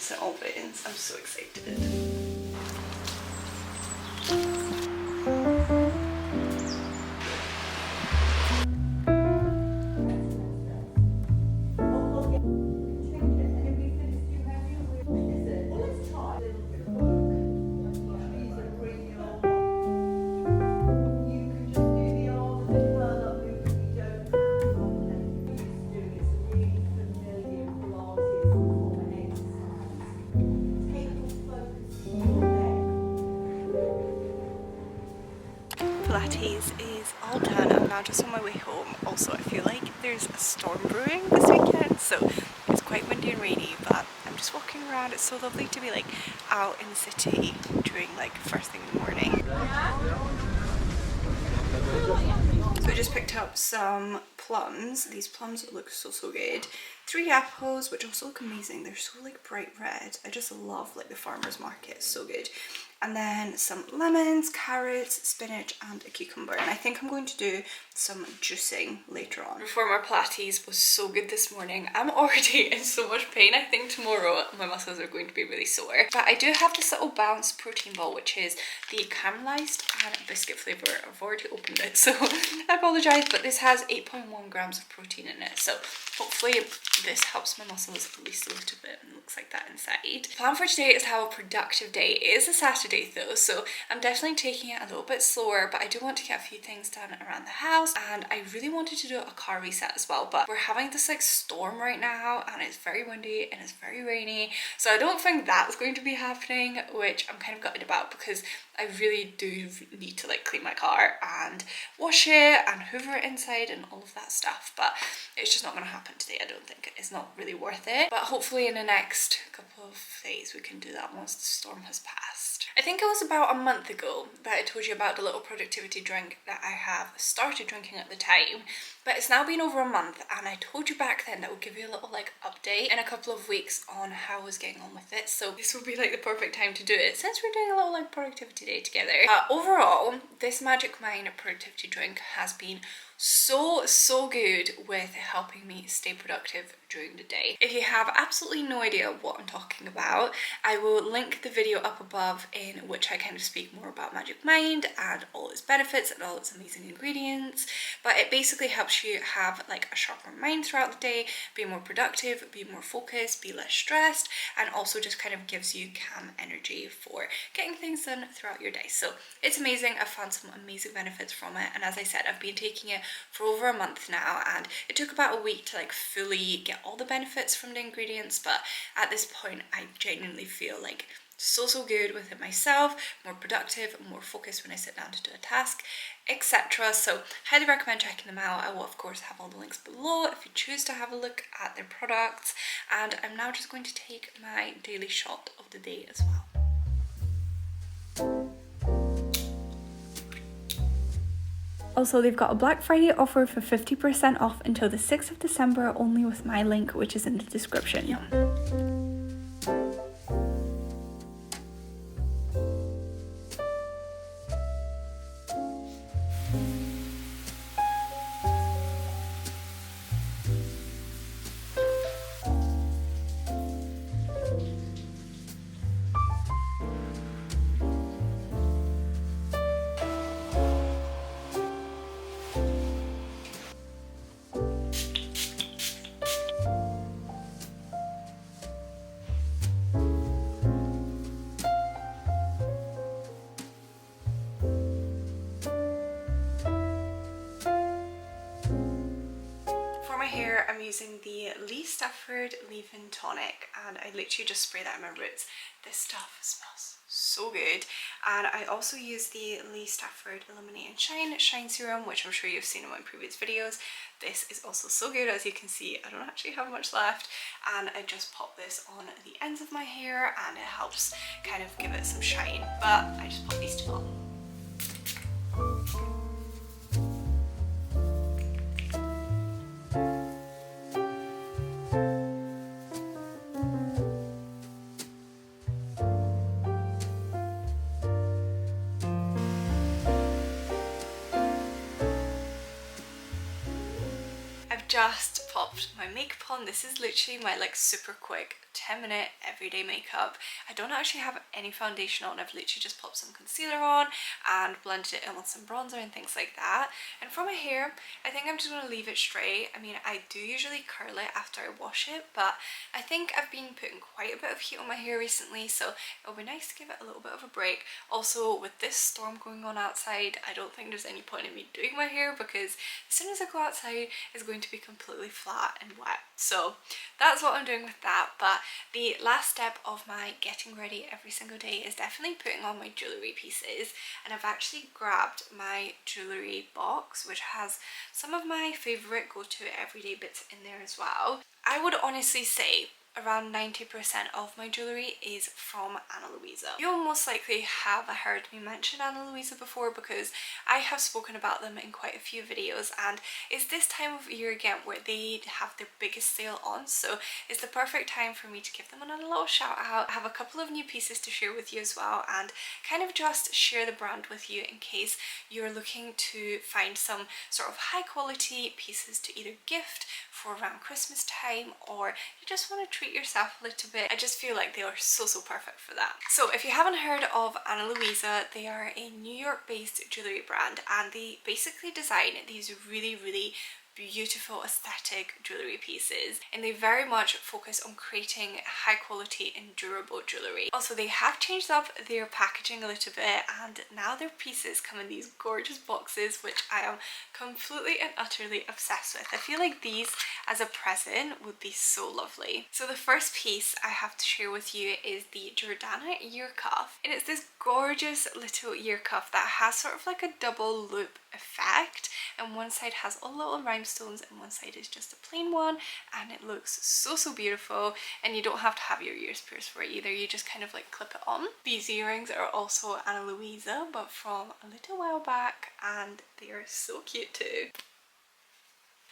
St Albans. I'm so excited. Pilates is all done. I'm now just on my way home. Also, I feel like there's a storm brewing this weekend, so it's quite windy and rainy, but I'm just walking around. It's so lovely to be like out in the city during like first thing in the morning. So I just picked up some plums. These plums look so good. 3 apples, which also look amazing. They're so like bright red. I just love like the farmer's market. It's so good. And then some lemons, carrots, spinach and a cucumber. And I think I'm going to do some juicing later on. Reformer Pilates was so good this morning. I'm already in so much pain. I think tomorrow my muscles are going to be really sore. But I do have this little Bounce protein ball, which is the caramelized and biscuit flavour. I've already opened it, so I apologise, but this has 8.1 grams of protein in it. So hopefully this helps my muscles at least a little bit, and it looks like that inside. The plan for today is to have a productive day. It is a Saturday though, so I'm definitely taking it a little bit slower, but I do want to get a few things done around the house, and I really wanted to do a car reset as well, but we're having this like storm right now and it's very windy and it's very rainy, so I don't think that's going to be happening, which I'm kind of gutted about because I really do need to like clean my car and wash it and hoover it inside and all of that stuff, but it's just not going to happen today. I don't think it's not really worth it, but hopefully in the next couple of days we can do that once the storm has passed. I think it was about a month ago that I told you about the little productivity drink that I have started drinking at the time, but it's now been over a month, and I told you back then that I would give you a little like update in a couple of weeks on how I was getting on with it, so this will be like the perfect time to do it since we're doing a little like productivity day together. Overall, this Magic Mind productivity drink has been so good with helping me stay productive during the day. If you have absolutely no idea what I'm talking about, I will link the video up above in which I kind of speak more about Magic Mind and all its benefits and all its amazing ingredients, but it basically helps you have like a sharper mind throughout the day, be more productive, be more focused, be less stressed, and also just kind of gives you calm energy for getting things done throughout your day. So it's amazing. I've found some amazing benefits from it, and as I said, I've been taking it for over a month now, and it took about a week to like fully get all the benefits from the ingredients, but at this point I genuinely feel like so good with it myself, more productive, more focused when I sit down to do a task, etc. So highly recommend checking them out. I will of course have all the links below if you choose to have a look at their products, and I'm now just going to take my daily shot of the day as well. Also, they've got a Black Friday offer for 50% off until the 6th of December, only with my link, which is in the description. Yum. Hair, I'm using the Lee Stafford Leave-In Tonic, and I literally just spray that in my roots. This stuff smells so good. And I also use the Lee Stafford Illuminate and Shine Serum, which I'm sure you've seen in my previous videos. This is also so good. As you can see, I don't actually have much left, and I just pop this on the ends of my hair and it helps kind of give it some shine, but I just pop these two on. Just popped my makeup on. This is literally my like super quick 10-minute everyday makeup. I don't actually have any foundation on. I've literally just popped some concealer on and blended it in with some bronzer and things like that. And for my hair, I think I'm just going to leave it straight. I mean, I do usually curl it after I wash it, but I think I've been putting quite a bit of heat on my hair recently, so it'll be nice to give it a little bit of a break. Also, with this storm going on outside, I don't think there's any point in me doing my hair because as soon as I go outside, it's going to be completely flat and wet. So that's what I'm doing with that. But the last step of my getting ready every single day is definitely putting on my jewellery pieces, and I've actually grabbed my jewellery box which has some of my favourite go-to everyday bits in there as well. I would honestly say around 90% of my jewellery is from Ana Luisa. You'll most likely have heard me mention Ana Luisa before because I have spoken about them in quite a few videos, and it's this time of year again where they have their biggest sale on, so it's the perfect time for me to give them another little shout out. I have a couple of new pieces to share with you as well, and kind of just share the brand with you in case you're looking to find some sort of high quality pieces to either gift for around Christmas time, or you just want to treat yourself a little bit. I just feel like they are so perfect for that. So if you haven't heard of Ana Luisa, they are a New York based jewellery brand, and they basically design these really beautiful aesthetic jewellery pieces, and they very much focus on creating high quality and durable jewellery. Also, they have changed up their packaging a little bit, and now their pieces come in these gorgeous boxes which I am completely and utterly obsessed with. I feel like these as a present would be so lovely. So the first piece I have to share with you is the Jordana ear cuff, and it's this gorgeous little ear cuff that has sort of like a double loop effect, and one side has a little rhinestones and one side is just a plain one, and it looks so beautiful, and you don't have to have your ears pierced for it either. You just kind of like clip it on. These earrings are also Ana Luisa but from a little while back, and they are so cute too.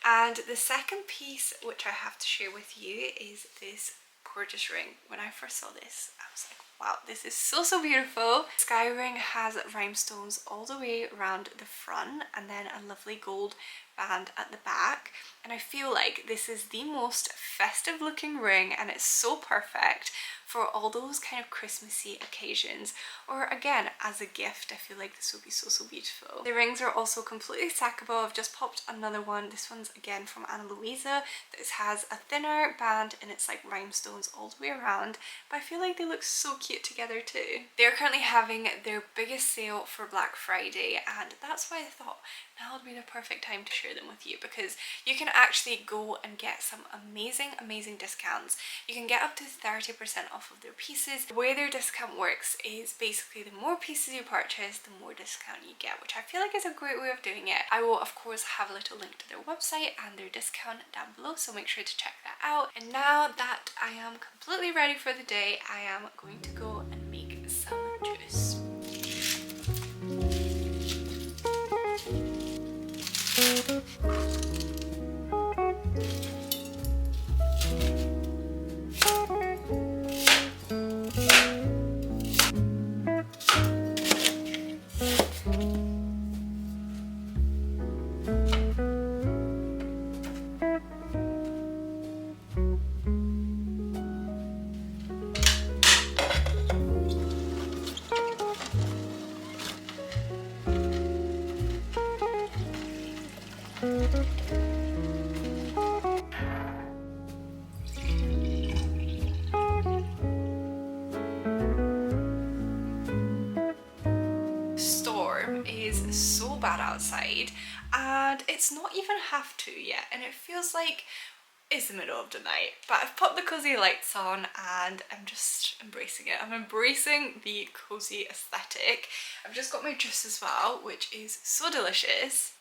And the second piece which I have to share with you is this gorgeous ring. When I first saw this, I was like, wow, this is so beautiful. The sky ring has rhinestones all the way around the front and then a lovely gold band at the back, and I feel like this is the most festive looking ring, and it's so perfect for all those kind of Christmassy occasions, or again as a gift. I feel like this would be so beautiful. The rings are also completely stackable. I've just popped another one. This one's again from Ana Luisa. This has a thinner band and it's like rhinestones all the way around, but I feel like they look so cute together too. They're currently having their biggest sale for Black Friday, and that's why I thought now would be the perfect time to share them with you, because you can actually go and get some amazing discounts. You can get up to 30% off of their pieces. The way their discount works is basically the more pieces you purchase, the more discount you get, which I feel like is a great way of doing it. I will of course have a little link to their website and their discount down below, so make sure to check that out. And now that I am completely ready for the day, I am going to go and make some juice. Storm is so bad outside, and it's not even half 2 yet, and it feels like it's the middle of the night. But I've put the cozy lights on and I'm just embracing it. I'm embracing the cozy aesthetic. I've just got my juice as well, which is so delicious.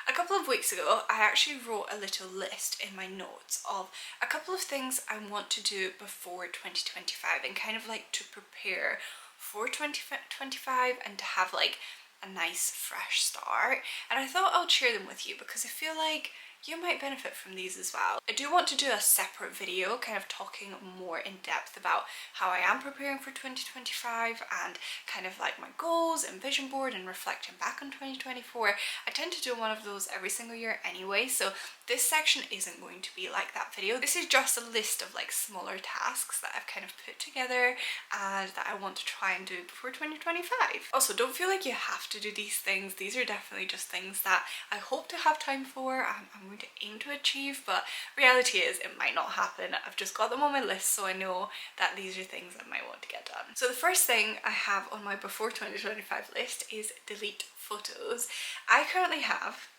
A couple of weeks ago, I actually wrote a little list in my notes of a couple of things I want to do before 2025, and kind of like to prepare for 2025 and to have like a nice fresh start. And I thought I'll share them with you because I feel like you might benefit from these as well. I do want to do a separate video kind of talking more in depth about how I am preparing for 2025 and kind of like my goals and vision board and reflecting back on 2024. I tend to do one of those every single year anyway, so this section isn't going to be like that video. This is just a list of like smaller tasks that I've kind of put together and that I want to try and do before 2025. Also, don't feel like you have to do these things. These are definitely just things that I hope to have time for and I'm going to aim to achieve, but reality is it might not happen. I've just got them on my list, so I know that these are things I might want to get done. So the first thing I have on my before 2025 list is delete photos. I currently have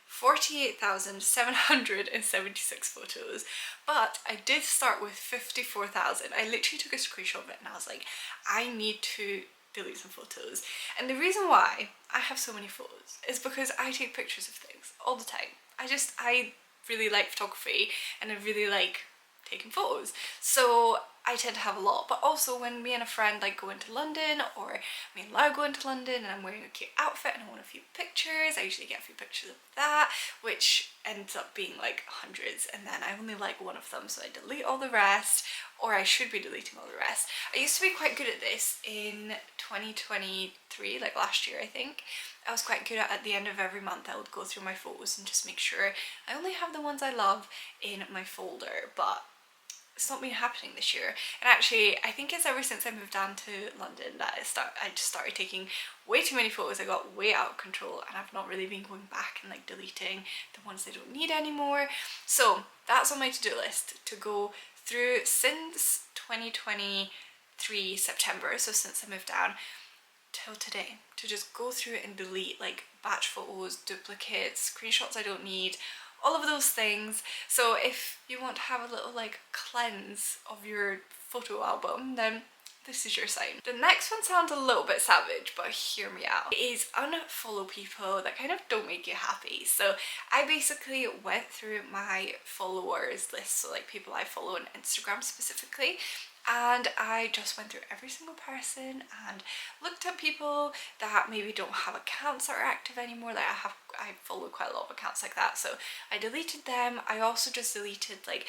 48,776 photos, but I did start with 54,000. I literally took a screenshot of it and I was like, I need to delete some photos. And the reason why I have so many photos is because I take pictures of things all the time. I really like photography and I really like taking photos, so I tend to have a lot. But also when me and a friend like go into London, or me and Lau go into London and I'm wearing a cute outfit and I want a few pictures, I usually get a few pictures of that, which ends up being like hundreds, and then I only like one of them, so I delete all the rest, or I should be deleting all the rest. I used to be quite good at this in 2023, like last year I think. I was quite good at the end of every month I would go through my photos and just make sure I only have the ones I love in my folder, but it's not been happening this year. And actually I think it's ever since I moved down to London that I just started taking way too many photos. I got way out of control and I've not really been going back and like deleting the ones I don't need anymore. So that's on my to-do list, to go through since 2023 September, so since I moved down till today, to just go through it and delete like batch photos, duplicates, screenshots I don't need, all of those things. So if you want to have a little like cleanse of your photo album, then this is your sign. The next one sounds a little bit savage, but hear me out. It is unfollow people that kind of don't make you happy. So I basically went through my followers list, so like people I follow on Instagram specifically, and I just went through every single person and looked at people that maybe don't have accounts that are active anymore. Like I follow quite a lot of accounts like that, so I deleted them. I also just deleted like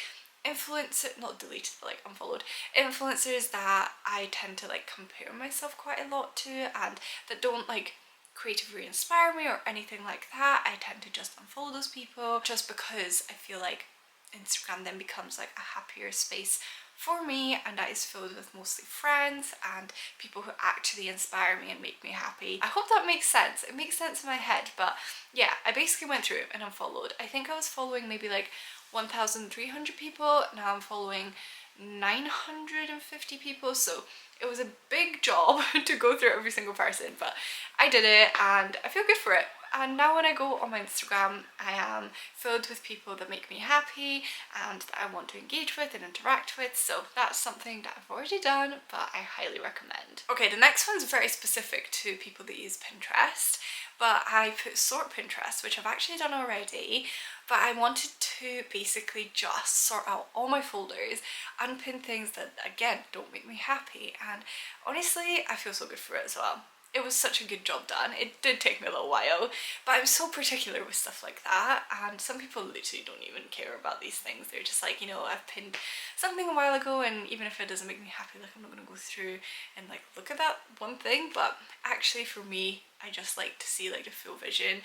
not deleted, but like unfollowed influencers that I tend to like compare myself quite a lot to and that don't like creatively inspire me or anything like that. I tend to just unfollow those people just because I feel like Instagram then becomes like a happier space for me, and that is filled with mostly friends and people who actually inspire me and make me happy. I hope that makes sense. It makes sense in my head, but yeah, I basically went through and unfollowed. I think I was following maybe like 1,300 people, now I'm following 950 people, so it was a big job to go through every single person, but I did it and I feel good for it. And now when I go on my Instagram, I am filled with people that make me happy and that I want to engage with and interact with, so that's something that I've already done, but I highly recommend. Okay, the next one's very specific to people that use Pinterest, but I put sort Pinterest, which I've actually done already, but I wanted to basically just sort out all my folders, unpin things that again don't make me happy, and honestly I feel so good for it as well. It was such a good job done. It did take me a little while, but I'm so particular with stuff like that, and some people literally don't even care about these things. They're just like, you know, I've pinned something a while ago and even if it doesn't make me happy, like I'm not gonna go through and like look at that one thing. But actually for me, I just like to see like the full vision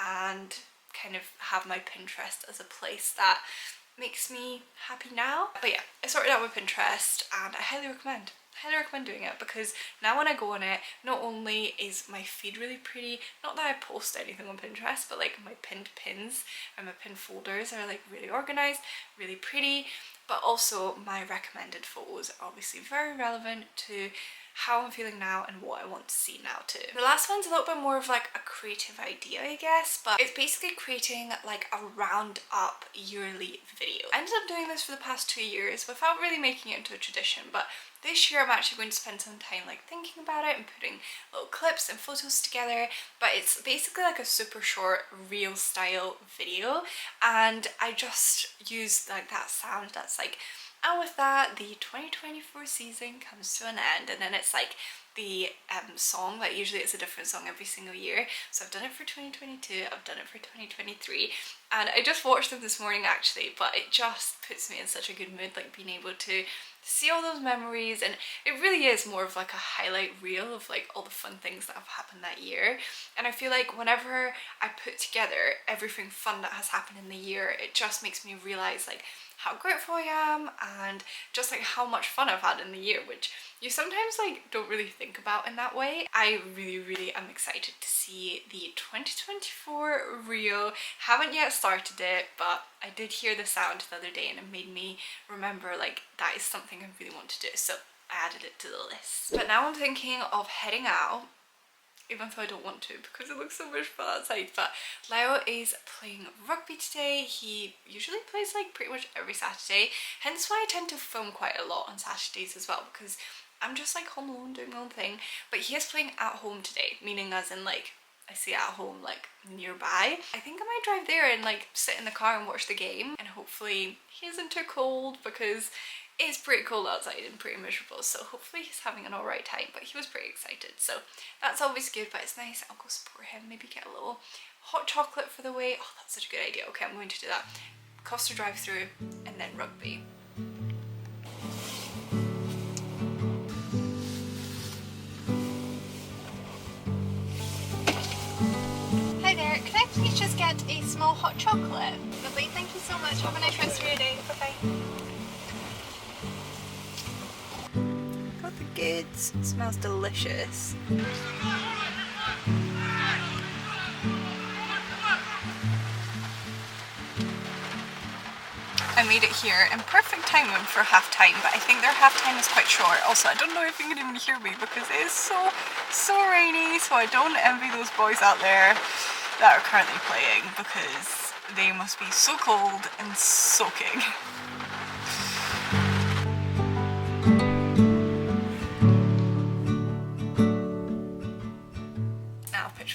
and kind of have my Pinterest as a place that makes me happy now. But yeah, I sorted out my Pinterest and I highly recommend doing it, because now when I go on it, not only is my feed really pretty, not that I post anything on Pinterest, but like my pinned pins and my pinned folders are like really organized, really pretty, but also my recommended photos are obviously very relevant to how I'm feeling now and what I want to see now too. The last one's a little bit more of like a creative idea, I guess, but it's basically creating like a roundup yearly video. I ended up doing this for the past 2 years without really making it into a tradition, but this year I'm actually going to spend some time like thinking about it and putting little clips and photos together. But it's basically like a super short reel style video, and I just use like that sound that's like, and with that the 2024 season comes to an end, and then it's like the song. Like usually it's a different song every single year. So I've done it for 2022, I've done it for 2023, and I just watched them this morning actually, but it just puts me in such a good mood, like being able to see all those memories. And it really is more of like a highlight reel of like all the fun things that have happened that year. And I feel like whenever I put together everything fun that has happened in the year, it just makes me realize like how grateful I am, and just like how much fun I've had in the year, which you sometimes like don't really think about in that way. I really am excited to see the 2024 reel. Haven't yet started it, but I did hear the sound the other day and it made me remember like that is something I really want to do, so I added it to the list. But now I'm thinking of heading out, even though I don't want to because it looks so much fun outside. But Leo is playing rugby today. He usually plays like pretty much every Saturday, hence why I tend to film quite a lot on Saturdays as well, because I'm just like home alone doing my own thing. But he is playing at home today, meaning as in like I see at home like nearby. I think I might drive there and like sit in the car and watch the game, and hopefully he isn't too cold because it's pretty cold outside and pretty miserable, so hopefully he's having an alright time. But he was pretty excited, so that's always good. But it's nice. I'll go support him, maybe get a little hot chocolate for the way. Oh, that's such a good idea. Okay, I'm going to do that. Costa drive through and then rugby. Hi there, can I please just get a small hot chocolate? Lovely, thank you so much. Have a nice rest of your day. Bye-bye. Got the goods. It smells delicious. I made it here in perfect timing for half time, but I think their half time is quite short. Also, I don't know if you can even hear me because it is so rainy, so I don't envy those boys out there that are currently playing because they must be so cold and soaking.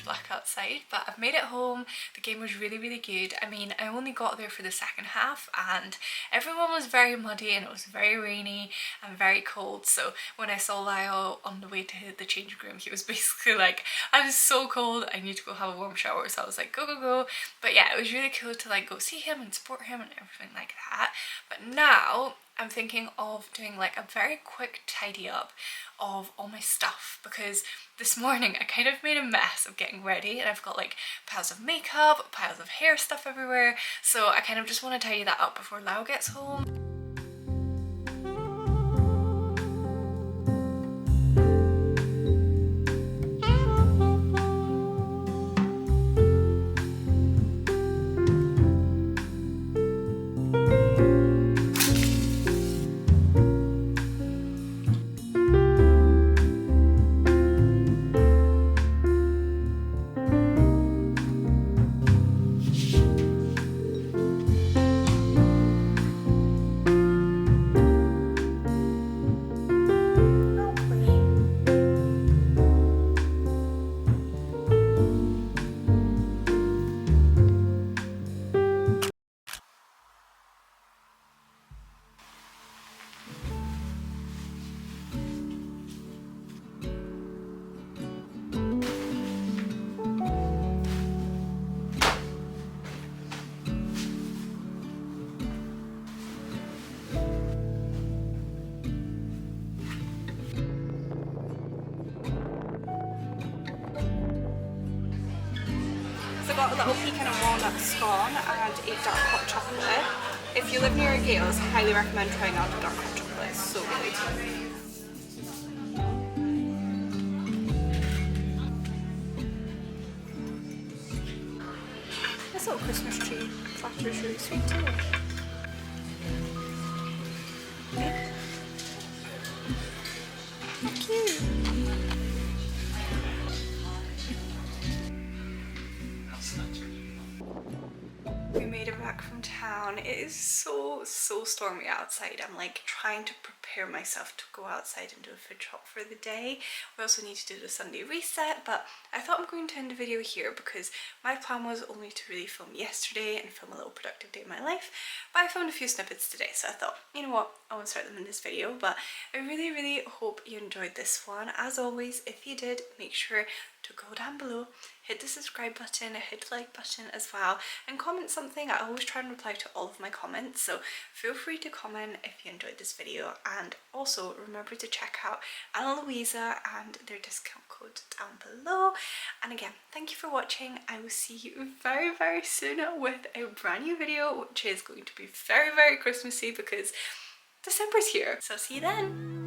Black outside, but I've made it home. The game was really good. I mean, I only got there for the second half and everyone was very muddy and it was very rainy and very cold. So when I saw Lyle on the way to the changing room, he was basically like, I'm so cold, I need to go have a warm shower. So I was like, go. But yeah, it was really cool to like go see him and support him and everything like that. But now I'm thinking of doing like a very quick tidy up of all my stuff, because this morning I kind of made a mess of getting ready and I've got like piles of makeup, piles of hair stuff everywhere, so I kind of just want to tidy that up before Lau gets home. I got a little pecan and walnut scone and a dark hot chocolate. If you live near a Gales, I highly recommend trying out the dark hot chocolate. It's so good. This little Christmas tree platter is really sweet too. How cute! We made it back from town. It is so so stormy outside. I'm like trying to prepare myself to go outside and do a food shop for the day. We also need to do the Sunday reset, but I thought I'm going to end the video here because my plan was only to really film yesterday and film a little productive day in my life, but I found a few snippets today, so I thought, you know what, I won't start them in this video. But I really hope you enjoyed this one. As always, if you did, make sure to go down below, hit the subscribe button, hit the like button as well, and comment something. I always try and reply to all of my comments, so feel free to comment if you enjoyed this video. And also remember to check out Anna Louisa and their discount code down below. And again, thank you for watching. I will see you very soon with a brand new video, which is going to be very Christmassy because December's here. So see you then.